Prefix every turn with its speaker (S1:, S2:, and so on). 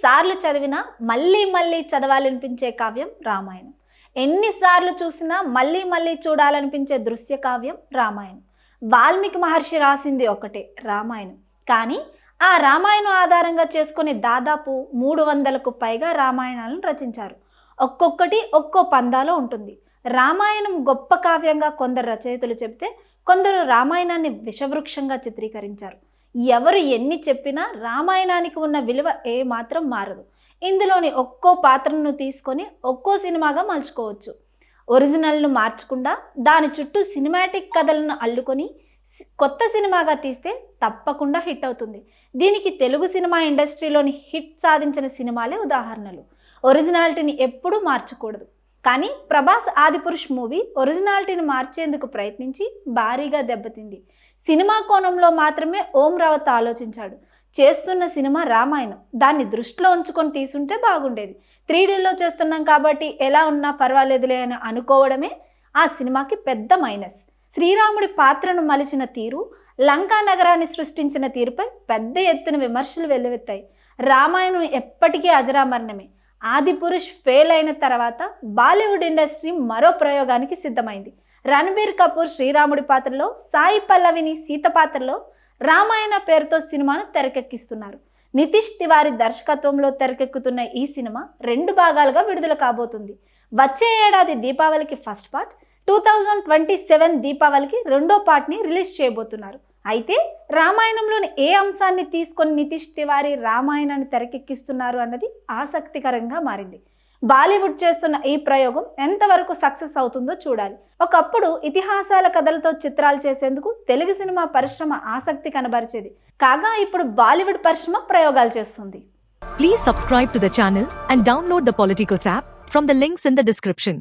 S1: ఎన్నిసార్లు చదివినా మళ్ళీ మళ్ళీ చదవాలనిపించే కావ్యం రామాయణం. ఎన్నిసార్లు చూసినా మళ్ళీ మళ్ళీ చూడాలనిపించే దృశ్య కావ్యం రామాయణం. వాల్మీకి మహర్షి రాసింది ఒకటే రామాయణం, కానీ ఆ రామాయణం ఆధారంగా చేసుకుని దాదాపు 300కు పైగా రామాయణాలను రచించారు. ఒక్కొక్కటి ఒక్కో పందాలో ఉంటుంది. రామాయణం గొప్ప కావ్యంగా కొందరు రచయితలు చెబితే, కొందరు రామాయణాన్ని విషవృక్షంగా చిత్రీకరించారు. ఎవరు ఎన్ని చెప్పినా రామాయణానికి ఉన్న విలువ ఏమాత్రం మారదు. ఇందులోని ఒక్కో పాత్రను తీసుకొని ఒక్కో సినిమాగా మలుచుకోవచ్చు. ఒరిజినల్ను మార్చకుండా దాని చుట్టూ సినిమాటిక్ కథలను అల్లుకొని కొత్త సినిమాగా తీస్తే తప్పకుండా హిట్ అవుతుంది. దీనికి తెలుగు సినిమా ఇండస్ట్రీలోని హిట్ సాధించిన సినిమాలే ఉదాహరణలు. ఒరిజినాలిటీని ఎప్పుడూ మార్చకూడదు. కానీ ప్రభాస్ ఆదిపురుష్ మూవీ ఒరిజినాలిటీని మార్చేందుకు ప్రయత్నించి భారీగా దెబ్బతింది. సినిమా కోణంలో మాత్రమే ఓం రావత్ ఆలోచించాడు. చేస్తున్న సినిమా రామాయణం, దాన్ని దృష్టిలో ఉంచుకొని తీసుంటే బాగుండేది. 3Dలో చేస్తున్నాం కాబట్టి ఎలా ఉన్నా పర్వాలేదులే అని అనుకోవడమే ఆ సినిమాకి పెద్ద మైనస్. శ్రీరాముడి పాత్రను మలిచిన తీరు, లంకా నగరాన్ని సృష్టించిన తీరుపై పెద్ద ఎత్తున విమర్శలు వెల్లువెత్తాయి. రామాయణం ఎప్పటికీ అజరామరణమే. ఆదిపురుష్ ఫెయిల్ అయిన తర్వాత బాలీవుడ్ ఇండస్ట్రీ మరో ప్రయోగానికి సిద్ధమైంది. రణబీర్ కపూర్ శ్రీరాముడి పాత్రలో, సాయి పల్లవిని సీత పాత్రలో రామాయణ పేరుతో సినిమాను తెరకెక్కిస్తున్నారు. నితీష్ తివారీ దర్శకత్వంలో తెరకెక్కుతున్న ఈ సినిమా 2 భాగాలుగా విడుదల కాబోతుంది. వచ్చే ఏడాది దీపావళికి ఫస్ట్ పార్ట్, 2027 దీపావళికి రెండో పార్ట్ని రిలీజ్ చేయబోతున్నారు. అయితే రామాయణంలోని ఏ అంశాన్ని తీసుకొని నితీష్ తివారీ రామాయణాన్ని తెరకెక్కిస్తున్నారు అన్నది ఆసక్తికరంగా మారింది. బాలీవుడ్ చేస్తున్న ఈ ప్రయోగం ఎంతవరకు సక్సెస్ అవుతుందో చూడాలి. ఒకప్పుడు ఇతిహాసాల కథలతో చిత్రాలు చేసేందుకు తెలుగు సినిమా పరిశ్రమ ఆసక్తి కనబరిచేది. కాగా ఇప్పుడు బాలీవుడ్ పరిశ్రమ ప్రయోగాలు చేస్తుంది.
S2: Please subscribe to the channel and download the Politicos app from the links in the description.